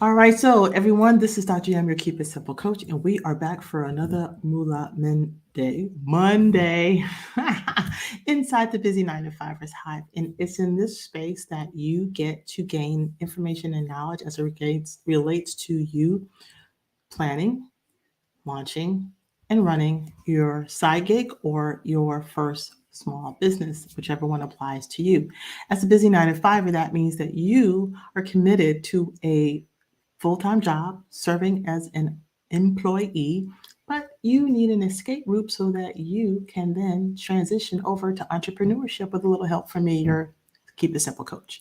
All right, so everyone, this is Dr. Yam, your Keep It Simple coach, and we are back for another Moolah Monday inside the busy 9 to 5ers hive. And it's in this space that you get to gain information and knowledge as it relates to you planning, launching, and running your side gig or your first small business, whichever one applies to you. As a busy 9 to 5er, that means that you are committed to a full time job serving as an employee, but you need an escape route so that you can then transition over to entrepreneurship with a little help from me, your Keep It Simple coach.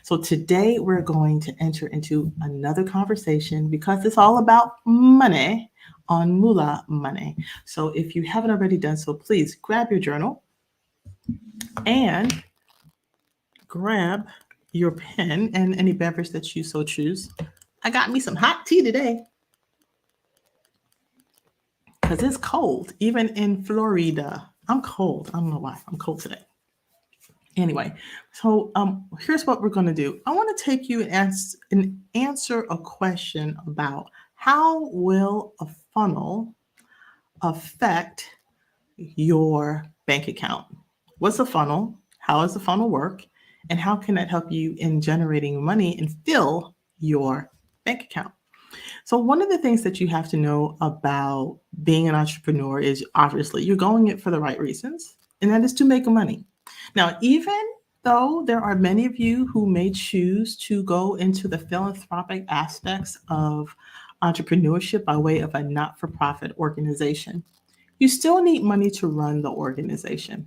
So today we're going to enter into another conversation because it's all about money on Moolah Money. So if you haven't already done so, please grab your journal and grab your pen and any beverage that you so choose. I got me some hot tea today because it's cold, even in Florida. I'm cold. I don't know why. I'm cold today. Anyway, so here's what we're going to do. I want to take you and answer a question about how will a funnel affect your bank account? What's a funnel? How does the funnel work? And how can that help you in generating money and fill your bank account? So, one of the things that you have to know about being an entrepreneur is obviously you're going it for the right reasons, and that is to make money. Now, even though there are many of you who may choose to go into the philanthropic aspects of entrepreneurship by way of a not for profit organization, you still need money to run the organization.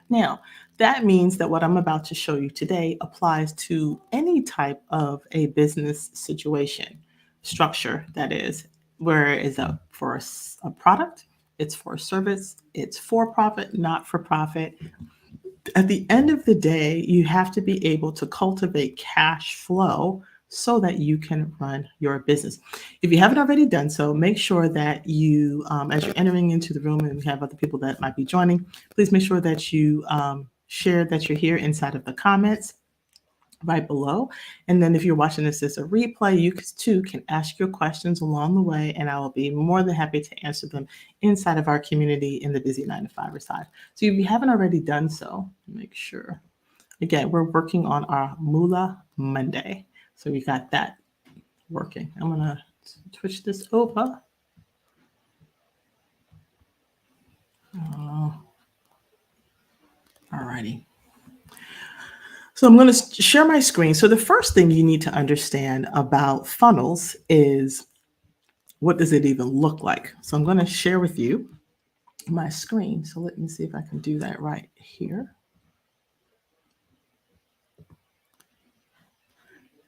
Now, that means that what I'm about to show you today applies to any type of a business situation, structure that is, where is a for a product, it's for a service, it's for profit, not for profit. At the end of the day, you have to be able to cultivate cash flow so that you can run your business. If you haven't already done so, make sure that you, as you're entering into the room and we have other people that might be joining, please make sure that you share that you're here inside of the comments right below. And then if you're watching this as a replay, you too can ask your questions along the way, and I will be more than happy to answer them inside of our community in the busy 9 to 5 side. So if you haven't already done so, make sure. Again, we're working on our Moolah Monday. So we got that working. I'm going to switch this over. Uh, all righty. So I'm going to share my screen. So the first thing you need to understand about funnels is what does it even look like? So I'm going to share with you my screen. So let me see if I can do that right here.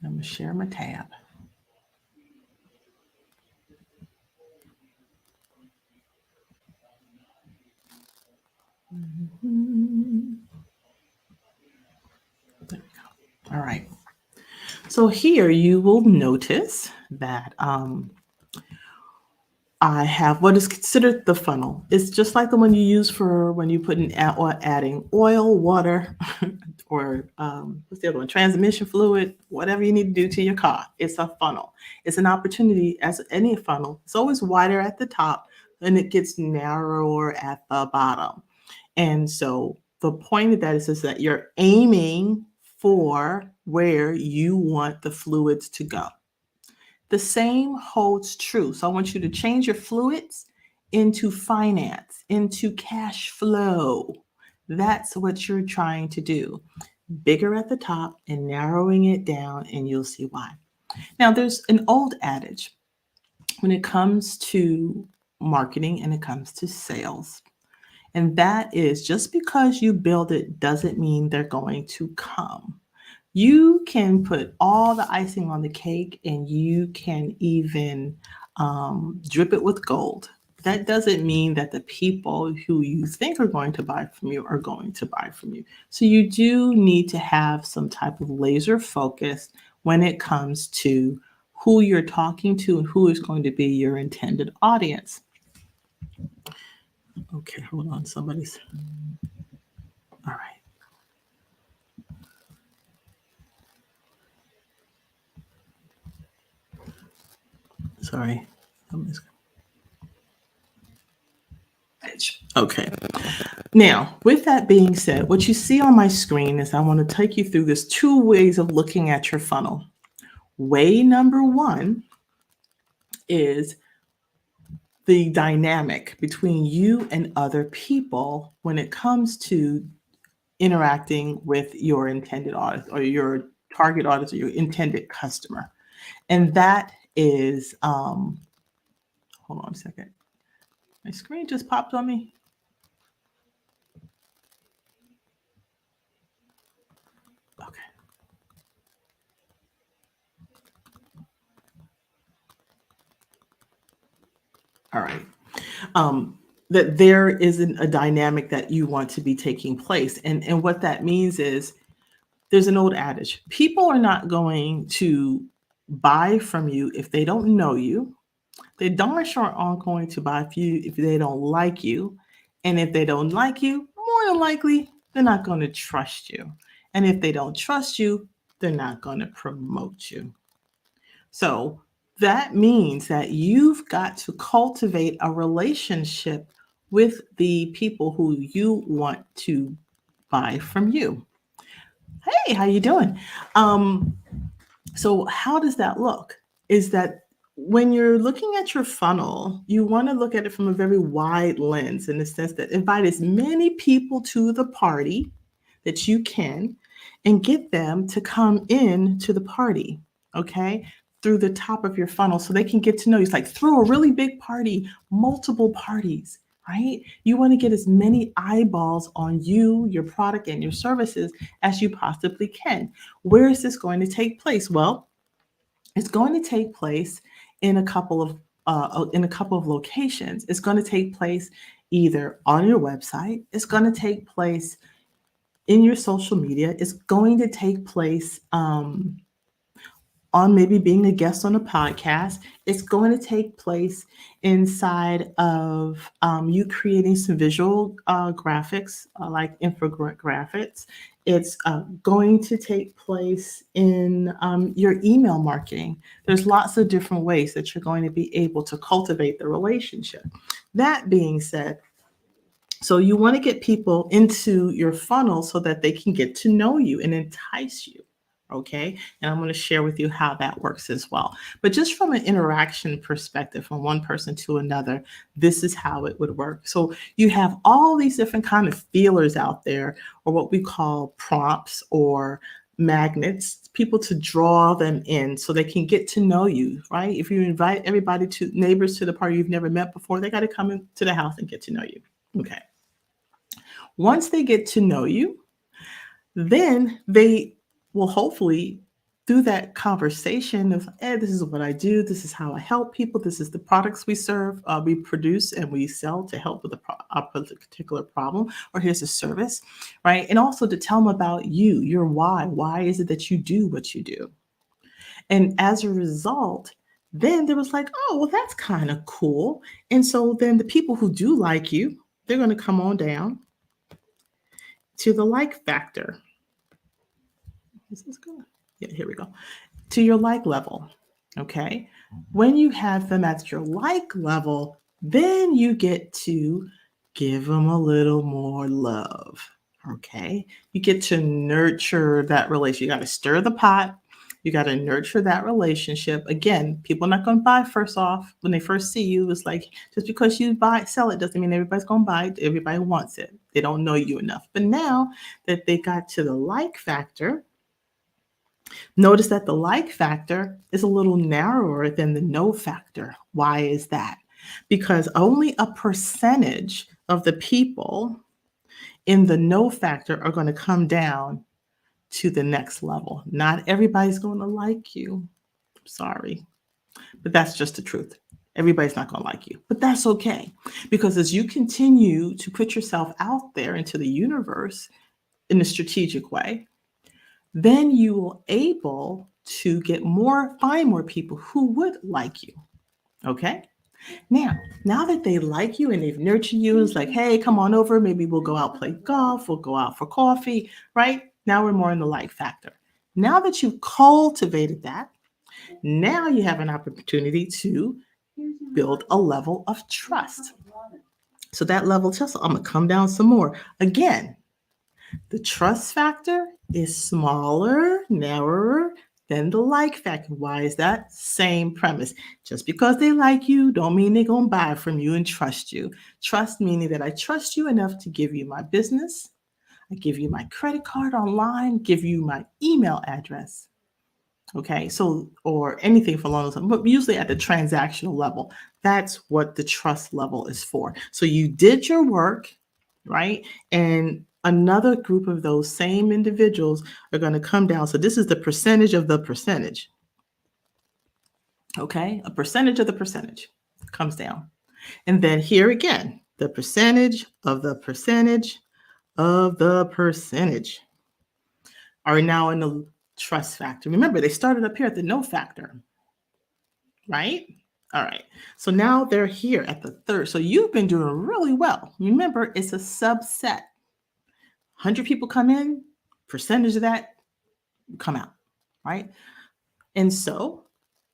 I'm going to share my tab. There we go. All right. So here you will notice that I have what is considered the funnel. It's just like the one you use for when you put in or adding oil, water, or what's the other one? Transmission fluid, whatever you need to do to your car. It's a funnel. It's an opportunity, as any funnel. It's always wider at the top and it gets narrower at the bottom. And so the point of that is that you're aiming for where you want the fluids to go. The same holds true. So I want you to change your fluids into finance, into cash flow. That's what you're trying to do. Bigger at the top and narrowing it down, and you'll see why. Now, there's an old adage when it comes to marketing and it comes to sales. And that is just because you build it doesn't mean they're going to come. You can put all the icing on the cake and you can even drip it with gold. That doesn't mean that the people who you think are going to buy from you are going to buy from you. So you do need to have some type of laser focus when it comes to who you're talking to and who is going to be your intended audience. Okay, hold on. Somebody's. All right. Sorry. Okay. Now, with that being said, what you see on my screen is I want to take you through this two ways of looking at your funnel. Way number one is the dynamic between you and other people when it comes to interacting with your intended audience or your target audience or your intended customer. And that is, hold on a second. My screen just popped on me. Okay. All right. That there isn't a dynamic that you want to be taking place. And what that means is there's an old adage people are not going to buy from you if they don't know you. They darn sure aren't going to buy from you if they don't like you. And if they don't like you, more than likely, they're not going to trust you. And if they don't trust you, they're not going to promote you. So that means that you've got to cultivate a relationship with the people who you want to buy from you. Hey, how you doing? So how does that look? Is that when you're looking at your funnel, you want to look at it from a very wide lens in the sense that invite as many people to the party that you can and get them to come in to the party, okay? Through the top of your funnel so they can get to know you. It's like throw a really big party, multiple parties, right? You want to get as many eyeballs on you, your product, and your services as you possibly can. Where is this going to take place? Well, it's going to take place in a couple of locations. It's going to take place either on your website. It's going to take place in your social media. It's going to take place on maybe being a guest on a podcast. It's going to take place inside of you creating some visual graphics, like infographics. It's going to take place in your email marketing. There's lots of different ways that you're going to be able to cultivate the relationship. That being said, so you want to get people into your funnel so that they can get to know you and entice you. Okay. And I'm going to share with you how that works as well. But just from an interaction perspective, from one person to another, this is how it would work. So you have all these different kind of feelers out there, or what we call prompts or magnets, people to draw them in so they can get to know you, right? If you invite everybody to neighbors to the party you've never met before, they got to come into the house and get to know you. Okay. Once they get to know you, then they will hopefully, through that conversation of, hey, this is what I do, this is how I help people, this is the products we serve, we produce and we sell to help with a particular problem, or here's a service, right? And also to tell them about you, your why. Why is it that you do what you do? And as a result, then there was like, oh, well, that's kind of cool. And so then the people who do like you, they're going to come on down to the like factor. Is this good? Yeah, here we go. To your like level. Okay. When you have them at your like level, then you get to give them a little more love. Okay. You get to nurture that relationship. You got to stir the pot. You got to nurture that relationship. Again, people are not going to buy first off when they first see you. It's like just because you sell it doesn't mean everybody's going to buy it. Everybody wants it. They don't know you enough. But now that they got to the like factor, notice that the like factor is a little narrower than the no factor. Why is that? Because only a percentage of the people in the no factor are going to come down to the next level. Not everybody's going to like you. Sorry, but that's just the truth. Everybody's not going to like you, but that's okay. Because as you continue to put yourself out there into the universe in a strategic way, then you will able to find more people who would like you. Okay. Now that they like you and they've nurtured you, it's like, hey, come on over. Maybe we'll go out play golf. We'll go out for coffee, right? Now we're more in the like factor. Now that you've cultivated that, Now you have an opportunity to build a level of trust. So that level of trust, I'm going to come down some more. Again, the trust factor is smaller, narrower than the like factor. Why is that? Same premise. Just because they like you don't mean they're going to buy from you and trust you. Trust meaning that I trust you enough to give you my business. I give you my credit card online, give you my email address. Okay, so, or anything for loans, but usually at the transactional level, that's what the trust level is for. So you did your work, right? And another group of those same individuals are going to come down. So this is the percentage of the percentage. Okay, a percentage of the percentage comes down. And then here again, the percentage of the percentage of the percentage are now in the trust factor. Remember, they started up here at the no factor, right? All right. So now they're here at the third. So you've been doing really well. Remember, it's a subset. 100 people come in, percentage of that come out, right? And so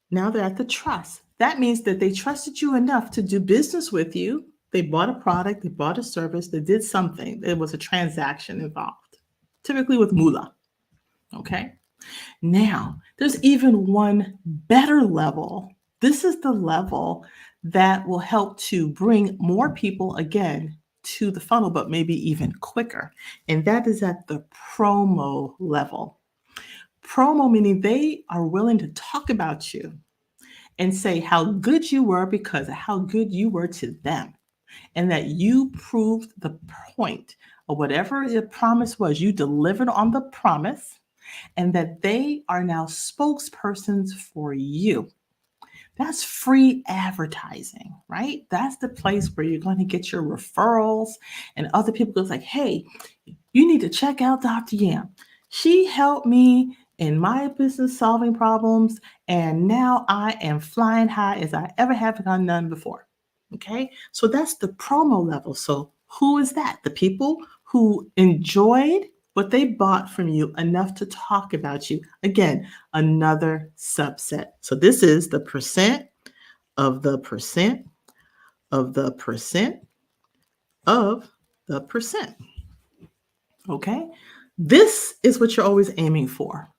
now they're at the trust. That means that they trusted you enough to do business with you. They bought a product, they bought a service, they did something. There was a transaction involved, typically with Moolah. Okay. Now, there's even one better level. This is the level that will help to bring more people again to the funnel, but maybe even quicker. And that is at the promo level. Promo meaning they are willing to talk about you and say how good you were because of how good you were to them. And that you proved the point of whatever the promise was, you delivered on the promise, and that they are now spokespersons for you. That's free advertising, right? That's the place where you're going to get your referrals and other people go like, hey, you need to check out Dr. Yam. She helped me in my business solving problems, and now I am flying high as I ever have done before. Okay, so that's the promo level. So who is that? The people who enjoyed what they bought from you enough to talk about you. Again, another subset. So this is the percent of the percent of the percent of the percent. Okay, this is what you're always aiming for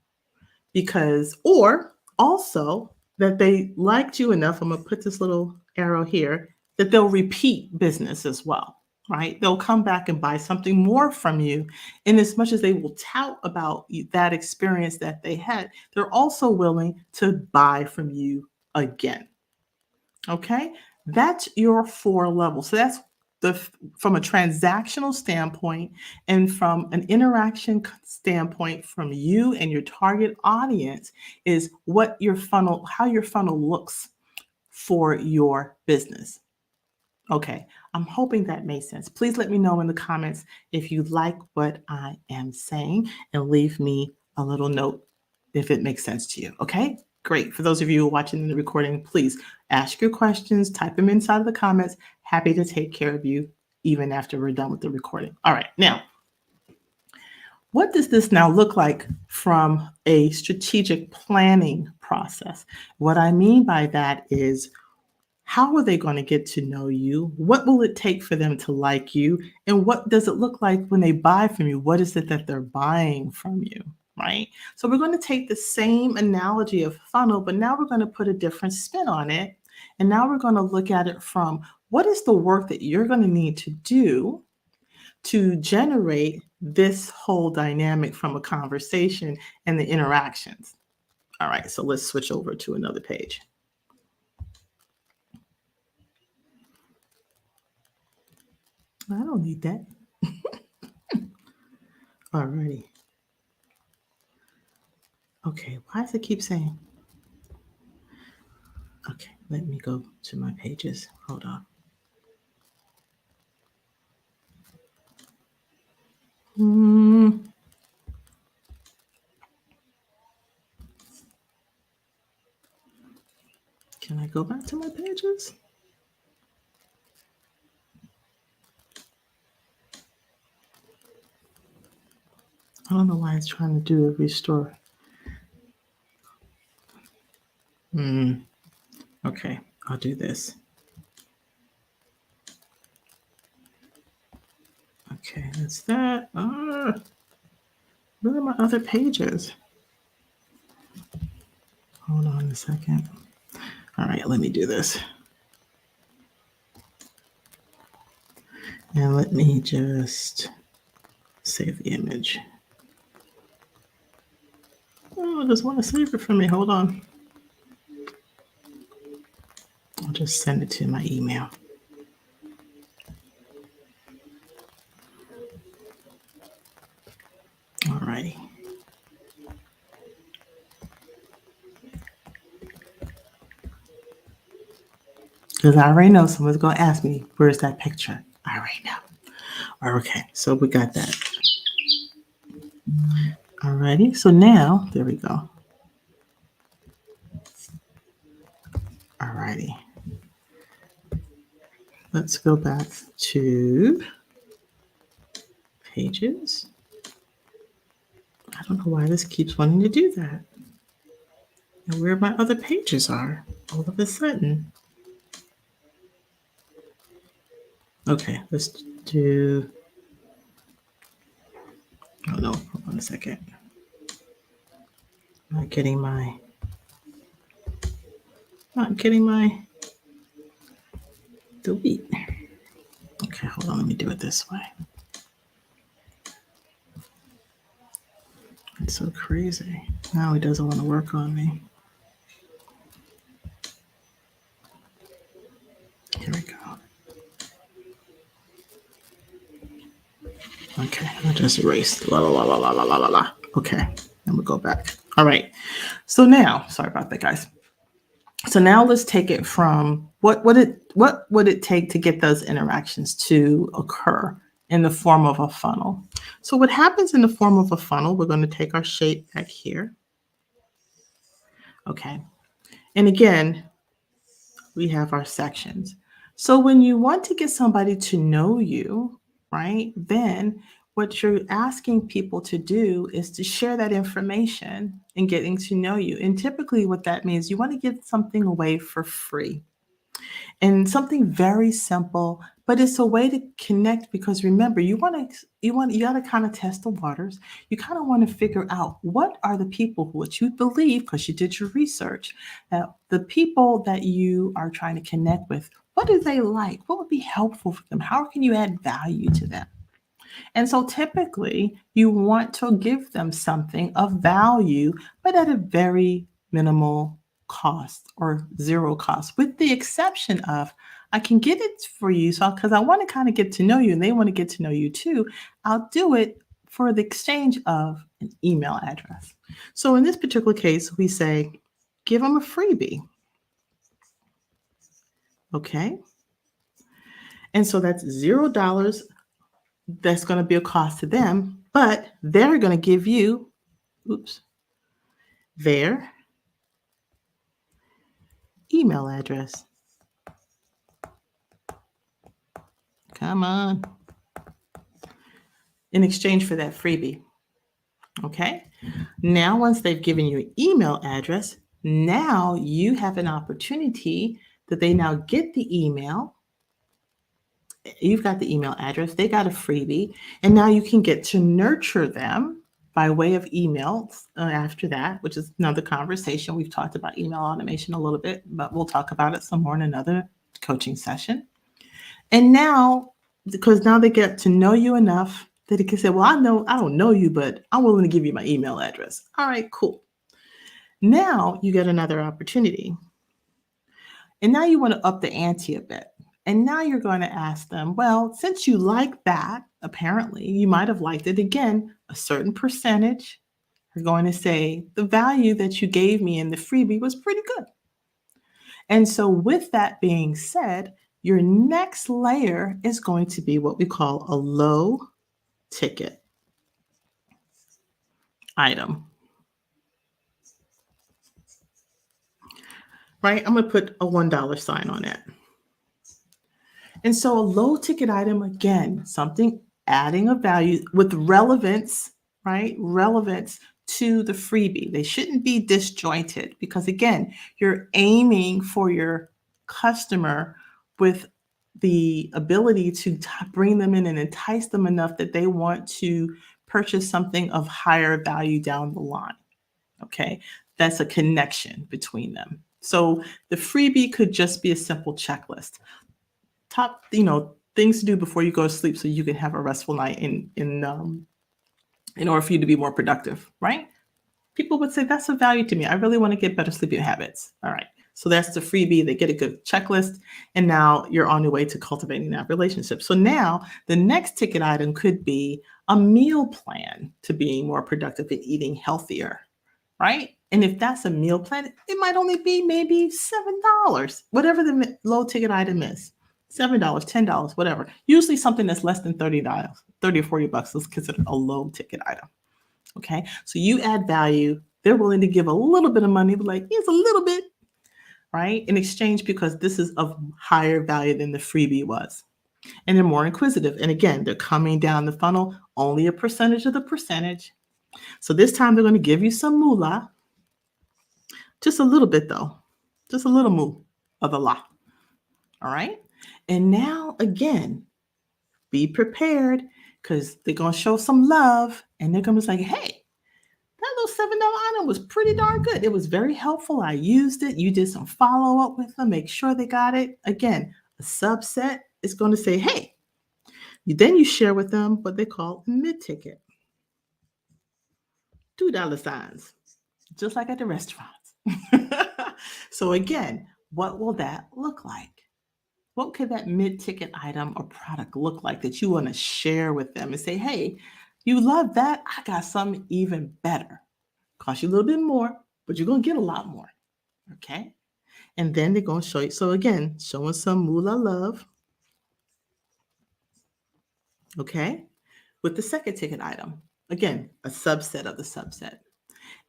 because, or also that they liked you enough. I'm going to put this little arrow here that they'll repeat business as well, right? They'll come back and buy something more from you. And as much as they will tout about that experience that they had, they're also willing to buy from you again. Okay, that's your 4 levels. So that's from a transactional standpoint and from an interaction standpoint from you and your target audience is what your funnel, how your funnel looks for your business. Okay, I'm hoping that made sense. Please let me know in the comments if you like what I am saying and leave me a little note if it makes sense to you. Okay, great. For those of you who are watching the recording, please ask your questions, type them inside of the comments. Happy to take care of you even after we're done with the recording. All right, now, what does this now look like from a strategic planning process? What I mean by that is, how are they going to get to know you? What will it take for them to like you? And what does it look like when they buy from you? What is it that they're buying from you? Right? So we're going to take the same analogy of funnel, but now we're going to put a different spin on it. And now we're going to look at it from what is the work that you're going to need to do to generate this whole dynamic from a conversation and the interactions. All right, so let's switch over to another page. I don't need that. All righty. Okay, why does it keep saying? Okay, let me go to my pages. Hold on. Can I go back to my pages? I don't know why it's trying to do a restore. Okay, I'll do this. Okay, that's that. Where are my other pages? Hold on a second. All right, let me do this. And let me just save the image. Oh, I just want to save it for me. Hold on. I'll just send it to my email. All righty. Because I already know someone's going to ask me, where's that picture? I already know. Okay, so we got that. All righty. So now, there we go. All righty. Let's go back to pages. I don't know why this keeps wanting to do that. And where my other pages are all of a sudden. Okay, let's do. Oh no, hold on a second. Not getting my delete. Okay, hold on, let me do it this way. It's so crazy. Now he doesn't want to work on me. Here we go. Okay, I'll just erase. La la la la la la la la. Okay, and we'll go back. All right. So now, sorry about that, guys. So now let's take it from what would it take to get those interactions to occur in the form of a funnel. So what happens in the form of a funnel, we're going to take our shape back here. Okay. And again, we have our sections. So when you want to get somebody to know you, right, then what you're asking people to do is to share that information and getting to know you. And typically what that means, you want to give something away for free. And something very simple, but it's a way to connect because remember, you got to kind of test the waters. You kind of want to figure out what are the people what you believe because you did your research. Now, the people that you are trying to connect with, what do they like? What would be helpful for them? How can you add value to them? And so typically you want to give them something of value, but at a very minimal cost or zero cost, with the exception of I can get it for you. So, because I want to kind of get to know you and they want to get to know you too, I'll do it for the exchange of an email address. So, in this particular case, we say, give them a freebie. Okay. And so that's $0. That's going to be a cost to them, but they're going to give you, their email address. Come on. In exchange for that freebie. Okay. Now, once they've given you an email address, now you have an opportunity that they now get the email. You've got the email address, they got a freebie, and now you can get to nurture them by way of emails after that, which is another conversation. We've talked about email automation a little bit, but we'll talk about it some more in another coaching session. And now, because now they get to know you enough that they can say, well, I don't know you, but I'm willing to give you my email address. All right, cool. Now you get another opportunity. And now you want to up the ante a bit. And now you're going to ask them, well, since you like that, apparently you might have liked it again, a certain percentage. You're going to say the value that you gave me in the freebie was pretty good. And so with that being said, your next layer is going to be what we call a low ticket item. Right? I'm going to put a $1 sign on it. And so a low ticket item, again, something adding a value with relevance, right? Relevance to the freebie. They shouldn't be disjointed because, again, you're aiming for your customer with the ability to bring them in and entice them enough that they want to purchase something of higher value down the line. Okay, that's a connection between them. So the freebie could just be a simple checklist. Top, things to do before you go to sleep so you can have a restful night in order for you to be more productive, right? People would say that's of value to me. I really want to get better sleeping habits. All right. So that's the freebie. They get a good checklist. And now you're on your way to cultivating that relationship. So now the next ticket item could be a meal plan to being more productive and eating healthier, right? And if that's a meal plan, it might only be maybe $7, whatever the low ticket item is. $7, $10, whatever. Usually something that's less than $30, 30 or $40 is considered a low ticket item. Okay, so you add value. They're willing to give a little bit of money, but like, here's a little bit, right? In exchange, because this is of higher value than the freebie was. And they're more inquisitive. And again, they're coming down the funnel, only a percentage of the percentage. So this time they're going to give you some moolah. Just a little bit though. Just a little moo of the la. All right. And now again, be prepared because they're going to show some love and they're going to be like, hey, that little $7 item was pretty darn good. It was very helpful. I used it. You did some follow up with them, make sure they got it. Again, a subset is going to say, hey, then you share with them what they call mid-ticket. $2 signs, just like at the restaurants. So again, what will that look like? What could that mid-ticket item or product look like that you want to share with them and say, hey, you love that? I got something even better. Cost you a little bit more, but you're going to get a lot more. Okay. And then they're going to show you. So again, showing some moolah love. Okay. With the second ticket item. Again, a subset of the subset.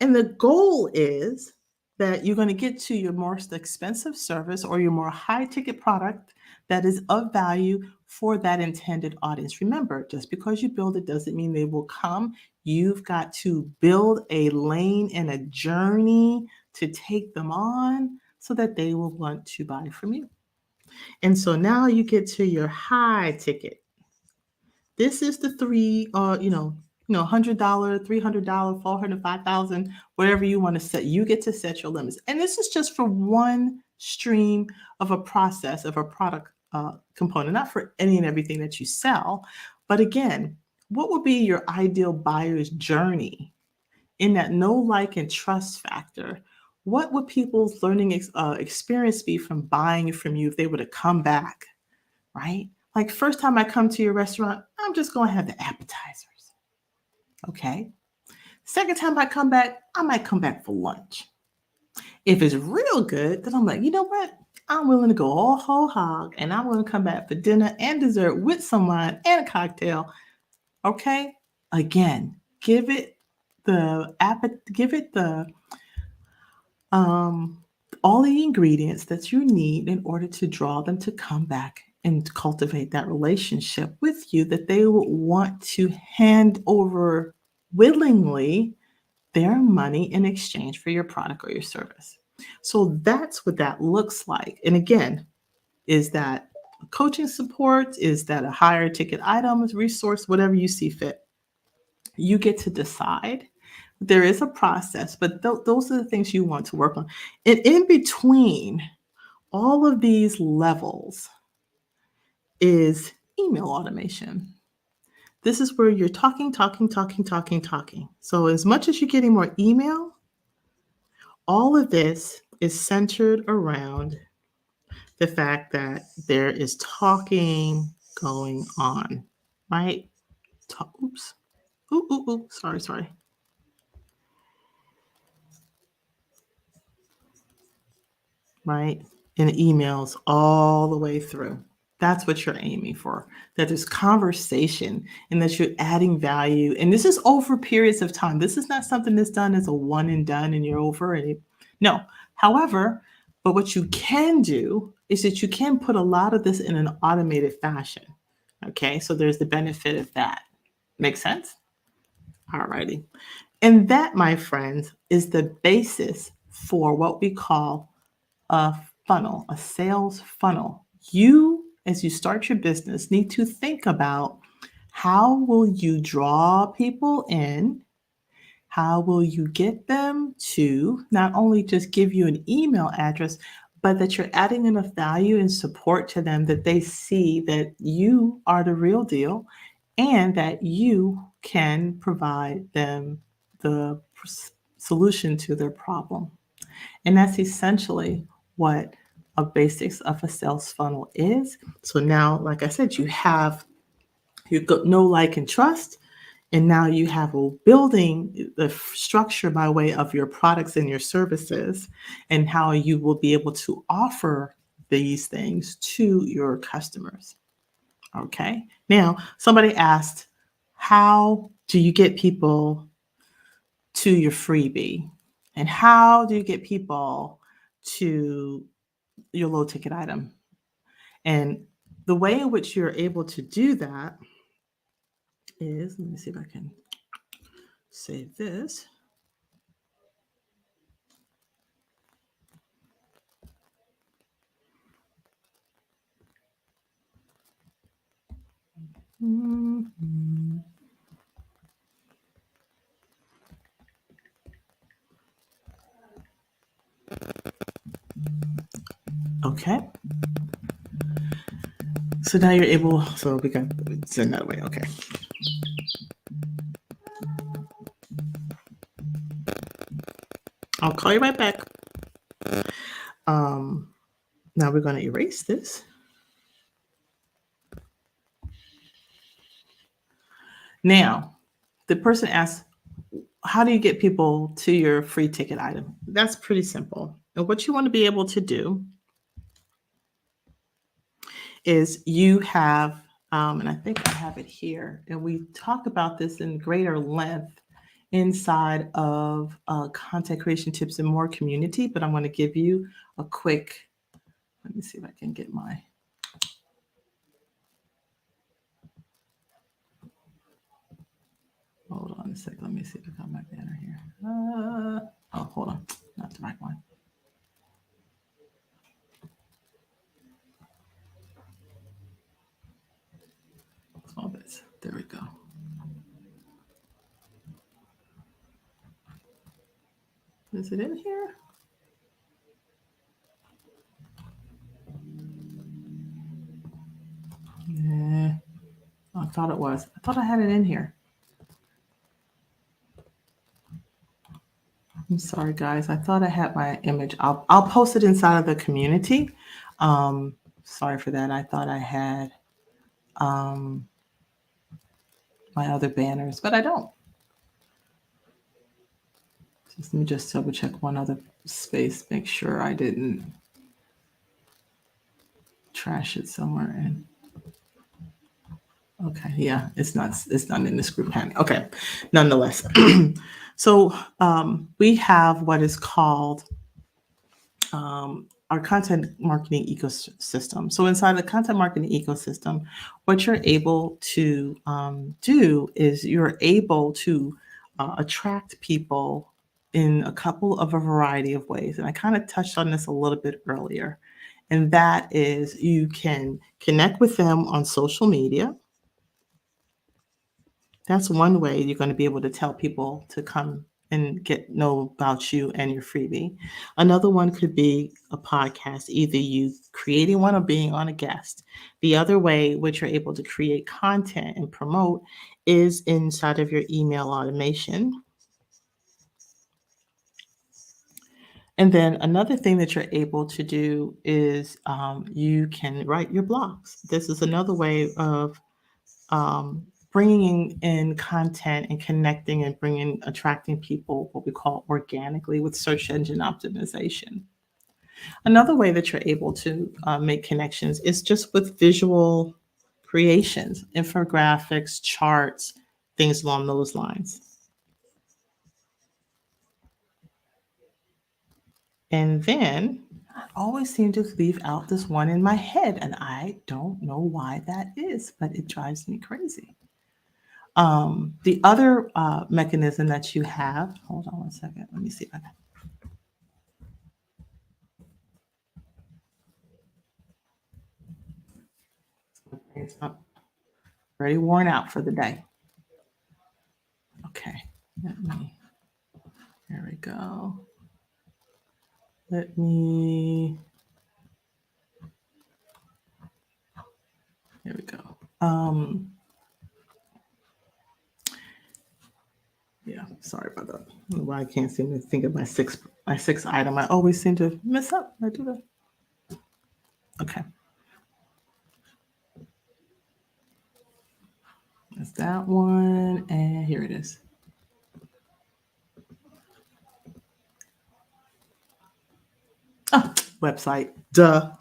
And the goal is that you're going to get to your most expensive service or your more high ticket product that is of value for that intended audience. Remember, just because you build it doesn't mean they will come. You've got to build a lane and a journey to take them on so that they will want to buy from you. And so now you get to your high ticket. This is the three, $100, $300, $400, $5,000, whatever you want to set. You get to set your limits. And this is just for one stream of a process of a product component, not for any and everything that you sell. But again, what would be your ideal buyer's journey in that know, like, and trust factor? What would people's learning experience be from buying from you if they were to come back, right? Like first time I come to your restaurant, I'm just going to have the appetizers. Okay. Second time I come back, I might come back for lunch. If it's real good, then I'm like, you know what? I'm willing to go all whole hog and I'm going to come back for dinner and dessert with some wine and a cocktail. Okay. Again, give it all the ingredients that you need in order to draw them to come back and cultivate that relationship with you that they will want to hand over willingly their money in exchange for your product or your service. So that's what that looks like. And again, is that coaching support? Is that a higher ticket item, resource, whatever you see fit? You get to decide. There is a process, but those are the things you want to work on. And in between all of these levels is email automation. This is where you're talking. So as much as you're getting more email, all of this is centered around the fact that there is talking going on, right? Oops. Sorry. Right? And emails all the way through. That's what you're aiming for, that there's conversation and that you're adding value. And this is over periods of time. This is not something that's done as a one and done and you're over. No. However, but what you can do is that you can put a lot of this in an automated fashion. Okay. So there's the benefit of that. Make sense? All righty. And that, my friends, is the basis for what we call a funnel, a sales funnel. You, as you start your business, need to think about how will you draw people in? How will you get them to not only just give you an email address, but that you're adding enough value and support to them that they see that you are the real deal and that you can provide them the solution to their problem. And that's essentially what a basics of a sales funnel is. So now, like I said, you got know, like, and trust. And now you have a building the structure by way of your products and your services and how you will be able to offer these things to your customers. Okay. Now, somebody asked, how do you get people to your freebie? And how do you get people to your low ticket item? And the way in which you're able to do that is, let me see if I can save this. Mm-hmm. Okay. So now you're able, so we can send that way. Okay. I'll call you right back. Now we're going to erase this. Now, the person asks, how do you get people to your free ticket item? That's pretty simple. And what you want to be able to do is you have, and I think I have it here, and we talk about this in greater length inside of content creation tips and more community, but I'm going to give you a quick, let me see if I can get my, hold on a sec. Let me see if I got my banner here. Oh, hold on. Not the right one. Oh, this. There we go. Is it in here? Yeah. I thought it was. I thought I had it in here. I'm sorry, guys. I thought I had my image. I'll post it inside of the community. Sorry for that. I thought I had my other banners, but I don't. Let me just double check one other space, make sure I didn't trash it somewhere in. Okay, yeah, it's not in this group hand. Okay, nonetheless. So we have what is called our content marketing ecosystem. So inside the content marketing ecosystem, what you're able to do is you're able to attract people in a couple of a variety of ways. And I kind of touched on this a little bit earlier. And that is you can connect with them on social media. That's one way you're going to be able to tell people to come and know about you and your freebie. Another one could be a podcast, either you creating one or being on a guest. The other way which you're able to create content and promote is inside of your email automation. And then another thing that you're able to do is you can write your blogs. This is another way of bringing in content and connecting and attracting people, what we call organically with search engine optimization. Another way that you're able to make connections is just with visual creations, infographics, charts, things along those lines. And then I always seem to leave out this one in my head, and I don't know why that is, but it drives me crazy. The other mechanism that you have, hold on one second. Let me see if I can. It's not already worn out for the day. Okay, there we go. Let me, here we go. Yeah, sorry about that. I don't know why I can't seem to think of my sixth item. I always seem to mess up. I do that. Okay. That's that one. And here it is. Oh, website. Duh.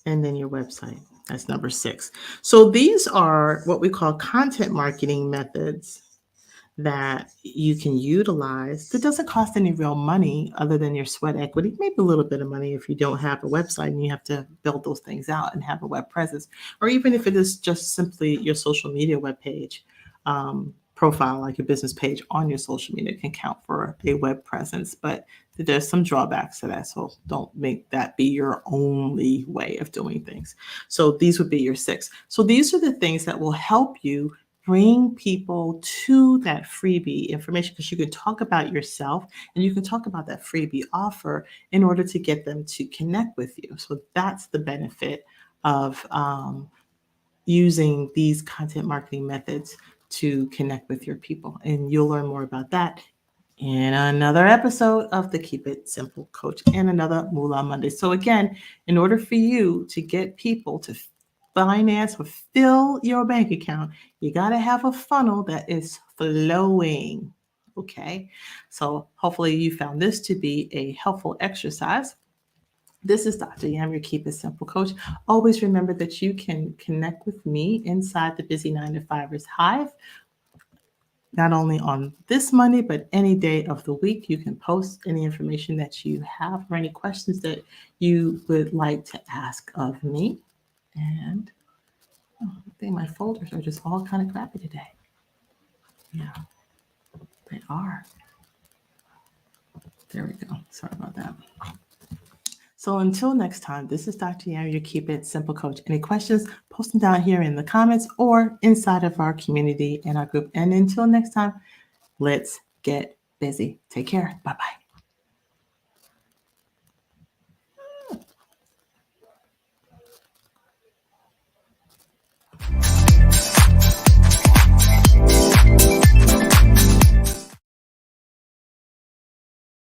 And then your website. That's number 6. So these are what we call content marketing methods that you can utilize that doesn't cost any real money other than your sweat equity, maybe a little bit of money if you don't have a website and you have to build those things out and have a web presence, or even if it is just simply your social media web page profile, like your business page on your social media can count for a web presence, but there's some drawbacks to that. So don't make that be your only way of doing things. So these would be your 6. So these are the things that will help you bring people to that freebie information, because you can talk about yourself and you can talk about that freebie offer in order to get them to connect with you. So that's the benefit of using these content marketing methods to connect with your people. And you'll learn more about that in another episode of the Keep It Simple Coach and another Moolah Monday. So again, in order for you to get people to finance or fill your bank account, you got to have a funnel that is flowing. Okay. So hopefully you found this to be a helpful exercise. This is Dr. Yam, your Keep It Simple Coach. Always remember that you can connect with me inside the Busy 9-to-5ers Hive, not only on this Monday, but any day of the week. You can post any information that you have or any questions that you would like to ask of me. And I think my folders are just all kind of crappy today. Yeah, they are. There we go. Sorry about that. So until next time, this is Dr. Yam, your Keep It Simple Coach. Any questions, post them down here in the comments or inside of our community and our group. And until next time, let's get busy. Take care. Bye-bye.